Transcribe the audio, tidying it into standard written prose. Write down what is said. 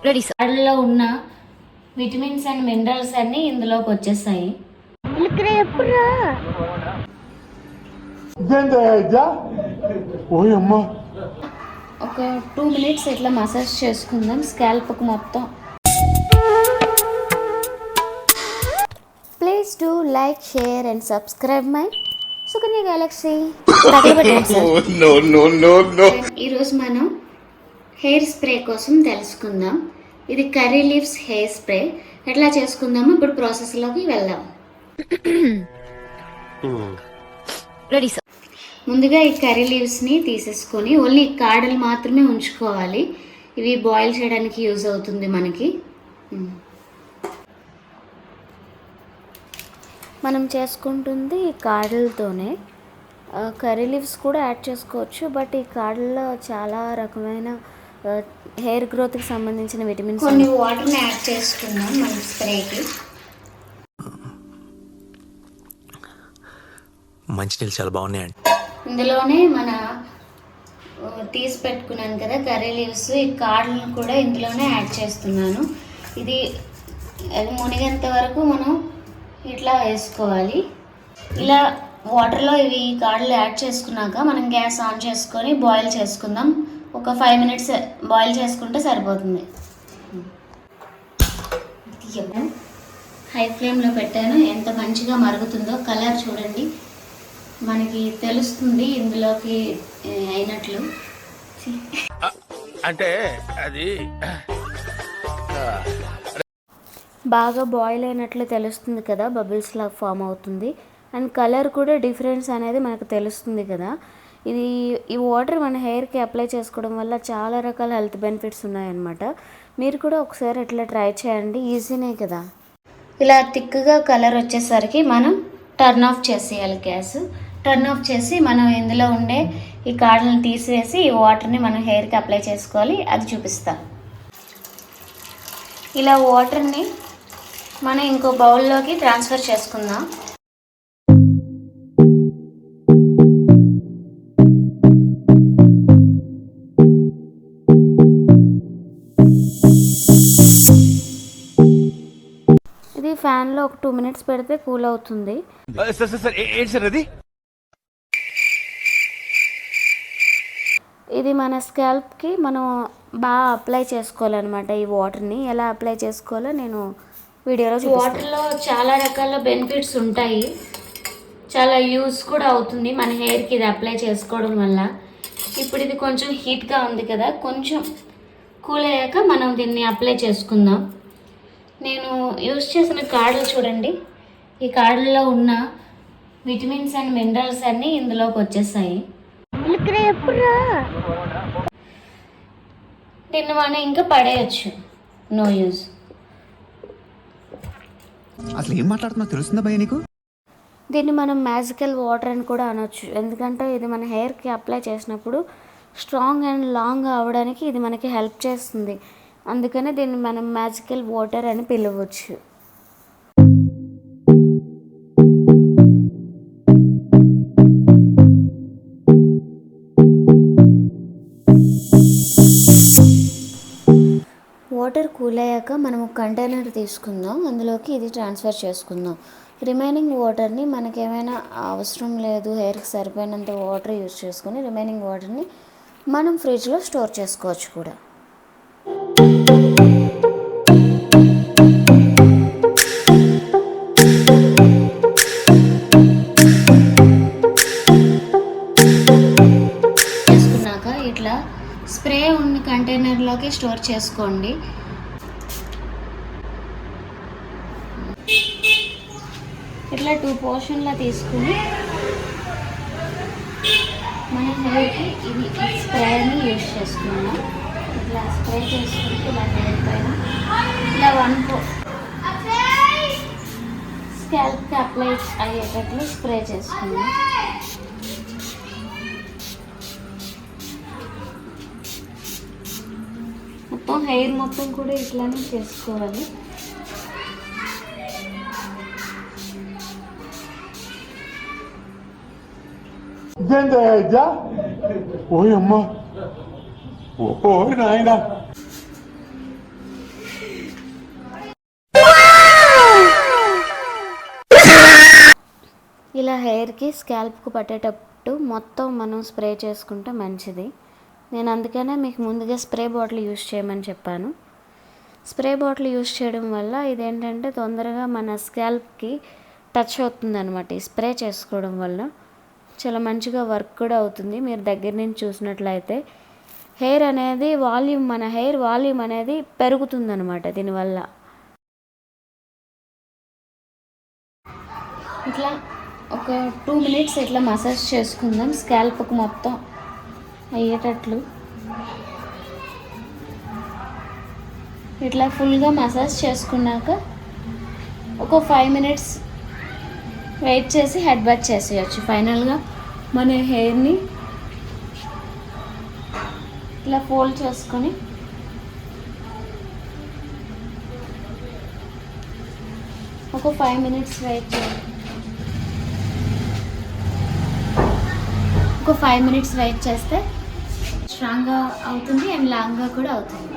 Ready sir. వాటిలో ఉన్న vitamins and minerals అన్నీ ఇందులోకి వచ్చేస్తాయి. ఒక 2 minutes ఇట్లా మసాజ్ చేసుకుందాం స్కాల్ప్కి మొత్తం. Please do like, share and subscribe my Sukanya Galaxy. ఈరోజు మనం హెయిర్ స్ప్రే కోసం తెలుసుకుందాం. ఇది కర్రీ లీవ్స్ హెయిర్ స్ప్రే. ఎట్లా చేసుకుందామో ఇప్పుడు ప్రాసెస్లోకి వెళ్దాం. Ready sir. ముందుగా ఈ కర్రీ లీవ్స్ని తీసేసుకొని ఓన్లీ కాడలు మాత్రమే ఉంచుకోవాలి. ఇవి బాయిల్ చేయడానికి యూజ్ అవుతుంది మనకి. మనం చేసుకుంటుంది ఈ కాడలతోనే. కర్రీ లీవ్స్ కూడా యాడ్ చేసుకోవచ్చు, బట్ ఈ కాడల్లో చాలా రకమైన హెయిర్ గ్రోత్కి సంబంధించిన విటమిన్స్. కొన్ని వాటర్ని యాడ్ చేసుకున్నాం మన స్ప్రేకి. మంచినీళ్ళు చాలా బాగున్నాయండి. ఇందులోనే మన తీసి పెట్టుకున్నాను కదా కర్రీ లీవ్స్, ఈ కాడలను కూడా ఇందులోనే యాడ్ చేస్తున్నాను. ఇది మునిగేంత వరకు మనం ఇట్లా వేసుకోవాలి. ఇలా వాటర్లో ఇవి కాడలు యాడ్ చేసుకున్నాక మనం గ్యాస్ ఆన్ చేసుకొని బాయిల్ చేసుకుందాం. ఒక 5 minutes బాయిల్ చేసుకుంటే సరిపోతుంది. హై ఫ్లేమ్లో పెట్టాను. ఎంత మంచిగా మరుగుతుందో కలర్ చూడండి, మనకి తెలుస్తుంది ఇందులోకి అయినట్లు. అంటే అది బాగా బాయిల్ అయినట్లు తెలుస్తుంది కదా, బబుల్స్ లాగా ఫామ్ అవుతుంది. అండ్ కలర్ కూడా డిఫరెన్స్ అనేది మనకు తెలుస్తుంది కదా. ఈ వాటర్ మన హెయిర్కి అప్లై చేసుకోవడం వల్ల చాలా రకాల హెల్త్ బెనిఫిట్స్ ఉన్నాయన్నమాట. మీరు కూడా ఒకసారి ఇట్లా ట్రై చేయండి, ఈజీనే కదా. ఇలా థిక్గా కలర్ వచ్చేసరికి మనం టర్న్ ఆఫ్ చేసేయాలి గ్యాస్. టర్న్ ఆఫ్ చేసి మనం ఇందులో ఉండే ఈ కాడలను తీసివేసి ఈ వాటర్ని మనం హెయిర్కి అప్లై చేసుకోవాలి. అది చూపిస్తాం. ఇలా వాటర్ని మనం ఇంకో బౌల్లోకి ట్రాన్స్ఫర్ చేసుకుందాం. ఇది ఫ్యాన్లో ఒక 2 minutes పెడితే కూల్ అవుతుంది. ఇది మన స్కాల్ప్కి మనం బాగా అప్లై చేసుకోవాలన్నమాట. ఈ వాటర్ని ఎలా అప్లై చేసుకోవాలో నేను వీడియోలో చూపిస్తాను. వాటర్లో చాలా రకాల బెనిఫిట్స్ ఉంటాయి, చాలా యూజ్ కూడా అవుతుంది మన హెయిర్కి ఇది అప్లై చేసుకోవడం వల్ల. ఇప్పుడు ఇది కొంచెం హీట్గా ఉంది కదా, కొంచెం కూల్ అయ్యాక మనం దీన్ని అప్లై చేసుకుందాం. నేను యూజ్ చేసిన కాడలు చూడండి, ఈ కాడల్లో ఉన్న విటమిన్స్ అండ్ మినరల్స్ అన్నీ ఇందులోకి వచ్చేసాయి. దీన్ని మనం ఇంకా పడేయచ్చు, నో యూజ్. అసలు ఏం మాట్లాడుతున్నా తెలుస్తుందా భయ్య నీకు? దీన్ని మనం మ్యాజికల్ వాటర్ అని కూడా అనొచ్చు, ఎందుకంటే ఇది మన హెయిర్కి అప్లై చేసినప్పుడు స్ట్రాంగ్ అండ్ లాంగ్ అవ్వడానికి ఇది మనకి హెల్ప్ చేస్తుంది. అందుకనే దీన్ని మనం మ్యాజికల్ వాటర్ అని పిలవచ్చు. వాటర్ కూల్ అయ్యాక మనం కంటైనర్ తీసుకుందాం, అందులోకి ఇది ట్రాన్స్ఫర్ చేసుకుందాం. రిమైనింగ్ వాటర్ని మనకేమైనా అవసరం లేదు, హెయిర్కి సరిపోయినంత వాటర్ యూజ్ చేసుకొని రిమైనింగ్ వాటర్ని మనం ఫ్రిడ్జ్లో స్టోర్ చేసుకోవచ్చు కూడా. చేసుకున్నాక ఇట్లా స్ప్రే ఉన్న కంటైనర్లోకి స్టోర్ చేసుకోండి. ఇట్లా 2 పోర్షన్లా తీసుకుని మన హెయిర్కి ఇది స్ప్రేని యూజ్ చేసుకున్నాం. ఇట్లా స్ప్రే చేసుకుంటూ ఇలా హెయిర్ పైన ఇలా 1 స్కాల్ప్కి అప్లై అయ్యేటట్లు స్ప్రే చేసుకున్నాం. మొత్తం హెయిర్ మొత్తం కూడా ఇట్లానే చేసుకోవాలి. ఇలా హెయిర్కి స్కాల్ప్కి పట్టేటట్టు మొత్తం మనం స్ప్రే చేసుకుంటే మంచిది. నేను అందుకనే మీకు ముందుగా స్ప్రే బాటిల్ యూస్ చేయమని చెప్పాను. స్ప్రే బాటిల్ యూస్ చేయడం వల్ల ఇదేంటంటే తొందరగా మన స్కాల్ప్కి టచ్ అవుతుంది అనమాట. ఈ స్ప్రే చేసుకోవడం వల్ల చాలా మంచిగా వర్క్ కూడా అవుతుంది. మీరు దగ్గర నుంచి చూసినట్లయితే హెయిర్ అనేది వాల్యూమ్, మన హెయిర్ వాల్యూమ్ అనేది పెరుగుతుంది అనమాట దీనివల్ల. ఇట్లా ఒక 2 minutes ఇట్లా మసాజ్ చేసుకుందాం స్కాల్ప్కి మొత్తం అయ్యేటట్లు. ఇట్లా ఫుల్గా మసాజ్ చేసుకున్నాక ఒక 5 minutes వెయిట్ చేసి హెడ్ బాత్ చేసేయచ్చు. ఫైనల్గా మన హెయిర్ని ఇలా ఫోల్డ్ చేసుకొని ఒక 5 minutes వెయిట్ చేయాలి. ఒక 5 minutes వెయిట్ చేస్తే స్ట్రాంగ్గా అవుతుంది అండ్ లాంగ్గా కూడా అవుతుంది.